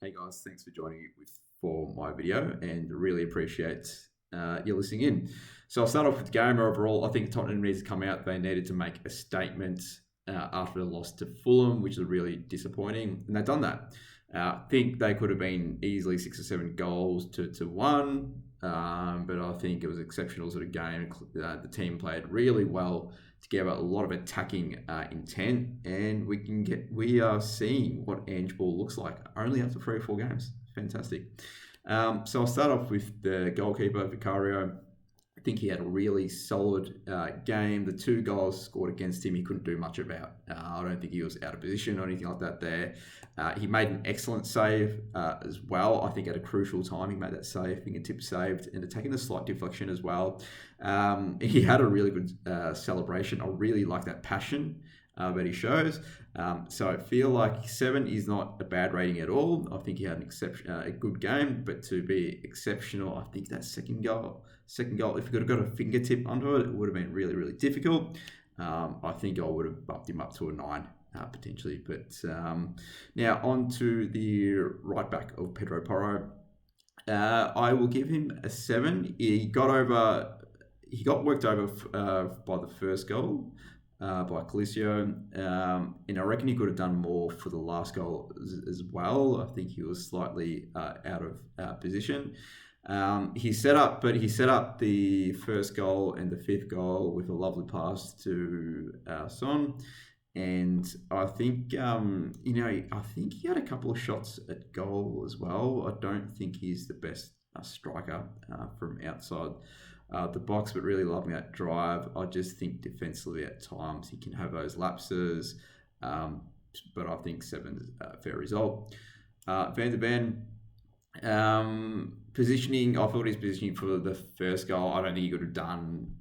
Hey guys, thanks for joining me for my video and really appreciate you listening in. So I'll start off with the game overall. I think Tottenham needs to come out. They needed to make a statement after the loss to Fulham, which was really disappointing, and they've done that. I think they could have been easily 6 or 7 goals to one, but I think it was an exceptional sort of game. The team played really well together, a lot of attacking intent, and we are seeing what Ange Ball looks like only after 3 or 4 games. Fantastic. So I'll start off with the goalkeeper, Vicario. I think he had a really solid game. The 2 goals scored against him, he couldn't do much about. I don't think he was out of position or anything like that there. He made an excellent save as well. I think at a crucial time, he made that save, fingertip saved, and taking the slight deflection as well. He had a really good celebration. I really like that passion that he shows. So I feel like 7 is not a bad rating at all. I think he had a good game, but to be exceptional, I think that second goal, if he could have got a fingertip under it, it would have been really, really difficult. I think I would have bumped him up to a 9 potentially. But now on to the right back of Pedro Porro. I will give him a 7. He got worked over by the first goal. By Calicio, and I reckon he could have done more for the last goal as well. I think he was slightly out of position. He set up the first goal and the 5th goal with a lovely pass to Son, and I think I think he had a couple of shots at goal as well. I don't think he's the best striker from outside the box, but really loving that drive. I just think defensively at times he can have those lapses, but I think 7 is a fair result. Van der Ven, positioning, I thought his positioning for the first goal, I don't think he could have done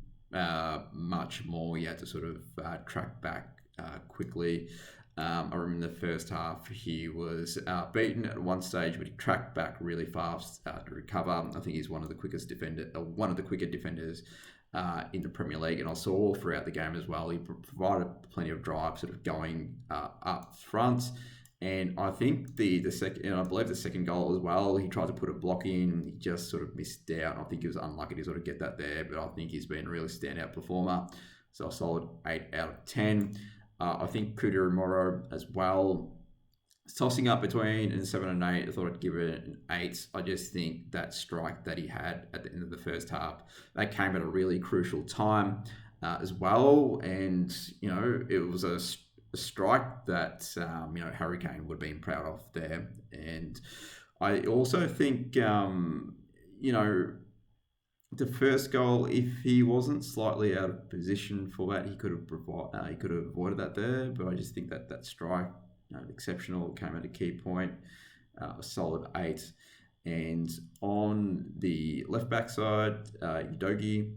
much more. He had to sort of track back quickly. I remember in the first half he was beaten at one stage, but he tracked back really fast to recover. I think he's one of the quicker defenders in the Premier League, and I saw throughout the game as well. He provided plenty of drive, sort of going up front. And I think the second, and I believe the second goal as well, he tried to put a block in, he just sort of missed out. And I think he was unlucky to sort of get that there, but I think he's been a really standout performer. So a solid 8 out of 10. I think Kudu Moro as well. Tossing up between a 7 and 8, I thought I'd give it an 8. I just think that strike that he had at the end of the first half, that came at a really crucial time as well. And, it was a strike that, Harry Kane would have been proud of there. And I also think, the first goal, if he wasn't slightly out of position for that, he could have avoided that there. But I just think that strike, exceptional, came at a key point, a solid 8. And on the left back side, Udogie,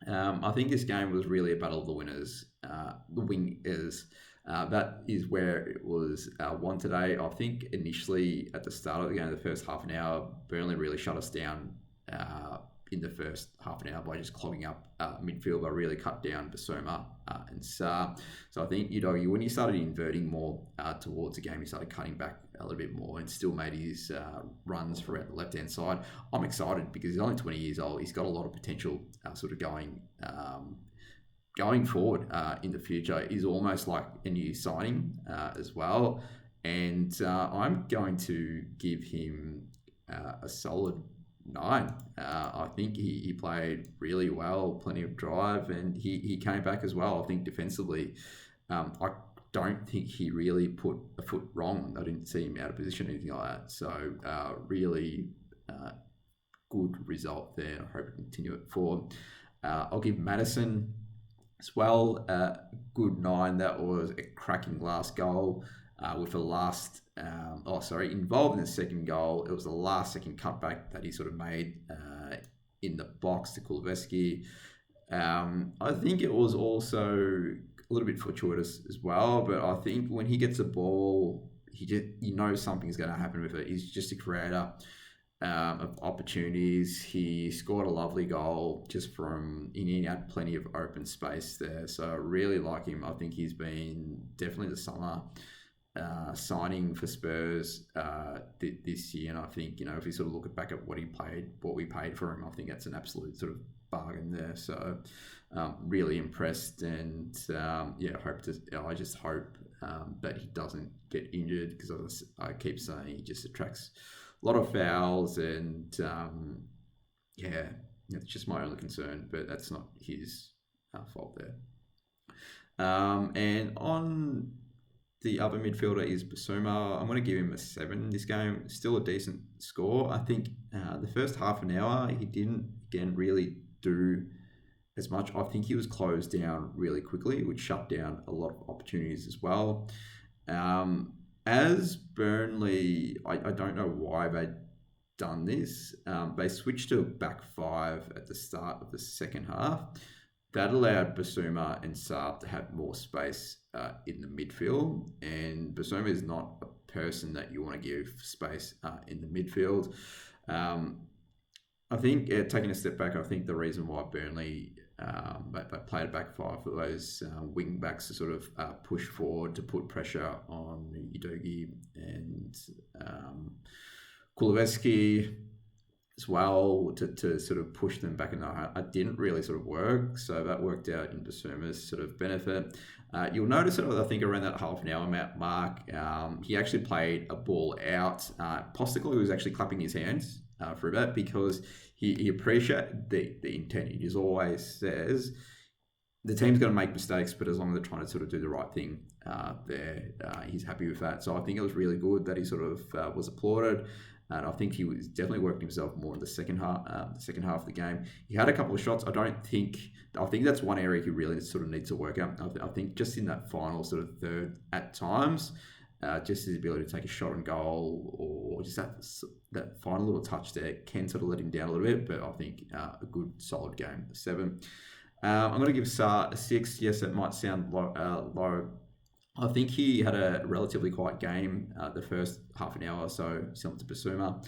I think this game was really a battle of the winners, the wingers. That is where it was won today. I think initially at the start of the game, the first half an hour, Burnley really shut us down in the first half an hour by just clogging up midfield. I really cut down Basoma and Sarr. So I think Udogie, when he started inverting more towards the game, he started cutting back a little bit more and still made his runs throughout the left-hand side. I'm excited because he's only 20 years old. He's got a lot of potential sort of going forward in the future. He's almost like a new signing as well. And I'm going to give him a solid 9. I think he played really well, plenty of drive, and he came back as well. I think defensively, I don't think he really put a foot wrong. I didn't see him out of position or anything like that. So really good result there. I hope to continue it forward. I'll give Maddison as well a good 9. That was a cracking last goal. With the last, involved in the second goal. It was the last second cutback that he sort of made in the box to Kulusevski. I think it was also a little bit fortuitous as well, but I think when he gets a ball, something's going to happen with it. He's just a creator of opportunities. He scored a lovely goal just he had plenty of open space there. So I really like him. I think he's been definitely the summer signing for Spurs this year, and I think if you sort of look back at what we paid for him, I think that's an absolute sort of bargain there. So really impressed, and I just hope that he doesn't get injured, because I keep saying he just attracts a lot of fouls, and it's just my only concern, but that's not his fault there. And on the other midfielder is Basuma. I'm going to give him a 7 this game. Still a decent score. I think the first half an hour, he didn't, again, really do as much. I think he was closed down really quickly, which shut down a lot of opportunities as well. As Burnley, I don't know why they'd done this. They switched to a back 5 at the start of the second half. That allowed Basuma and Saab to have more space in the midfield. And Basuma is not a person that you want to give space in the midfield. I think, taking a step back, I think the reason why Burnley they played a back 5 for those wing backs to sort of push forward to put pressure on Udogie and Kulusevski as well, to sort of push them back in the heart. It didn't really sort of work, so that worked out in Basuma's sort of benefit. You'll notice that I think around that half an hour mark, he actually played a ball out. Postecoglou was actually clapping his hands for that, because he appreciated the intent. He just always says the team's going to make mistakes, but as long as they're trying to sort of do the right thing he's happy with that. So I think it was really good that he sort of was applauded. And I think he was definitely working himself more in the second half of the game. He had a couple of shots. I think that's one area he really sort of needs to work out. I think just in that final sort of third at times, just his ability to take a shot and goal, or just that final little touch there can sort of let him down a little bit. But I think a good solid game, a 7. I'm going to give Sarr a 6. Yes, that might sound low. I think he had a relatively quiet game the first half an hour or so, similar to Basuma.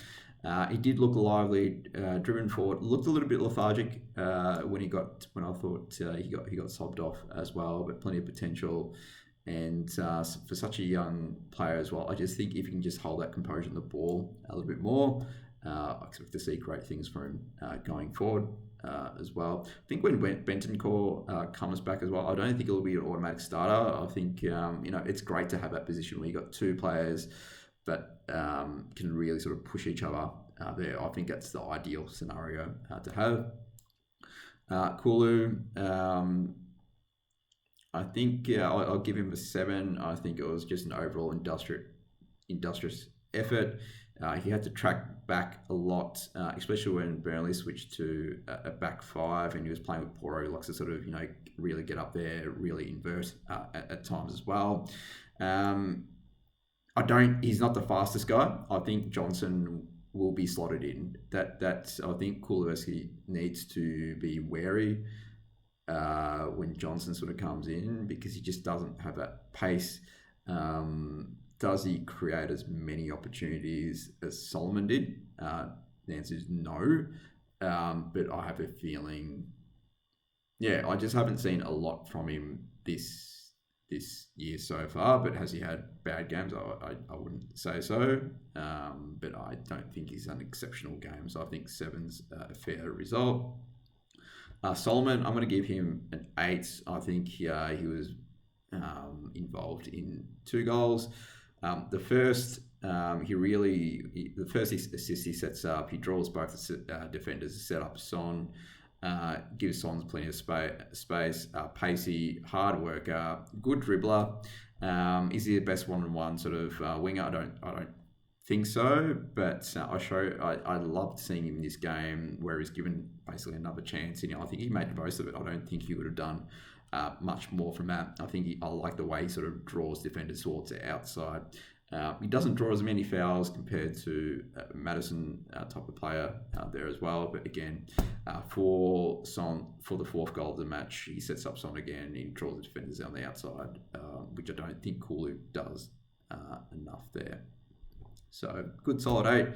He did look lively, driven forward, looked a little bit lethargic when I thought he got sobbed off as well, but plenty of potential. And for such a young player as well, I just think if he can just hold that composure on the ball a little bit more, I expect to see great things from him going forward. As well. I think when Bentancur comes back as well, I don't think it'll be an automatic starter. I think it's great to have that position where you got 2 players that can really sort of push each other there. I think that's the ideal scenario to have. Kulu, I think I'll give him a 7. I think it was just an overall industrious effort. He had to track back a lot, especially when Burnley switched to a back 5, and he was playing with Porro, who likes to sort of really get up there, really invert at times as well. He's not the fastest guy. I think Johnson will be slotted in. That's I think Kulusevski needs to be wary when Johnson sort of comes in, because he just doesn't have that pace. Does he create as many opportunities as Solomon did? The answer is no. But I have a feeling, I just haven't seen a lot from him this year so far. But has he had bad games? I wouldn't say so. But I don't think he's an exceptional game. So I think 7's a fair result. Solomon, I'm going to give him an 8. I think he was involved in 2 goals. The first assist he sets up, he draws both the defenders to set up Son, gives Son plenty of space, pacey, hard worker, good dribbler. Is he the best one-on-one sort of winger? I don't think so, but I loved seeing him in this game where he's given basically another chance. I think he made the most of it. I don't think he would have done much more from that. I think I like the way he sort of draws defenders towards the outside. He doesn't draw as many fouls compared to Maddison type of player there as well. But again, for Son, for the 4th goal of the match, he sets up Son again. He draws the defenders on the outside, which I don't think Kulu does enough there. So good solid 8.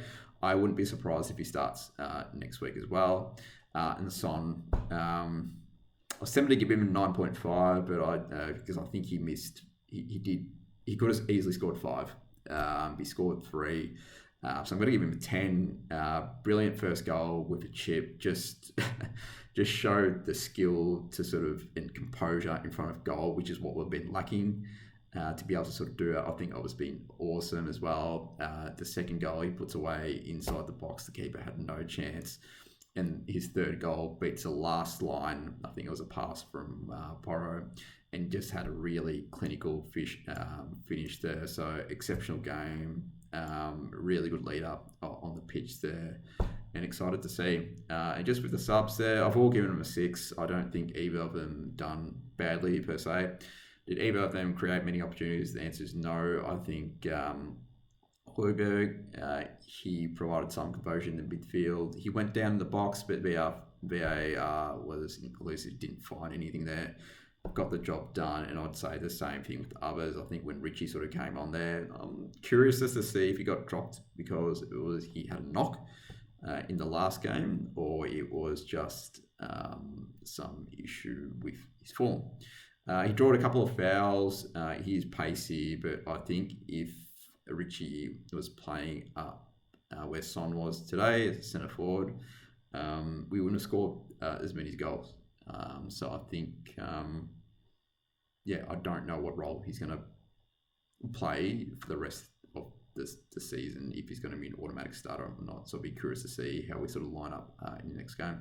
I wouldn't be surprised if he starts next week as well. And Son, I was tempted to give him a 9.5, but because I think he missed, he he could have easily scored 5. He scored 3. So I'm going to give him a 10. Brilliant first goal with a chip. Just showed the skill to sort of, and composure in front of goal, which is what we've been lacking. To be able to sort of do it, I think it was been awesome as well. The second goal he puts away inside the box. The keeper had no chance. And his third goal beats the last line. I think it was a pass from Porro, and just had a really clinical finish there. So exceptional game, really good lead up on the pitch there, and excited to see. And just with the subs there, I've all given them a 6. I don't think either of them done badly per se. Did either of them create many opportunities? The answer is no. I think Højbjerg, he provided some composure in the midfield. He went down in the box, but VAR was inclusive, didn't find anything there. Got the job done, and I'd say the same thing with others. I think when Richie sort of came on there, I'm curious as to see if he got dropped because he had a knock in the last game, or it was just some issue with his form. He drawed a couple of fouls. He is pacey, but I think if Richie was playing up where Son was today as a centre forward, we wouldn't have scored as many goals. So I think, I don't know what role he's going to play for the rest of the season, if he's going to be an automatic starter or not. So I'll be curious to see how we sort of line up in the next game.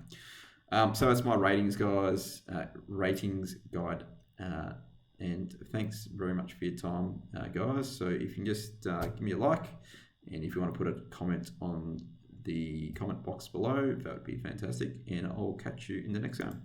So that's my ratings guide. And thanks very much for your time, guys. So if you can just give me a like, and if you want to put a comment on the comment box below, that would be fantastic. And I'll catch you in the next game.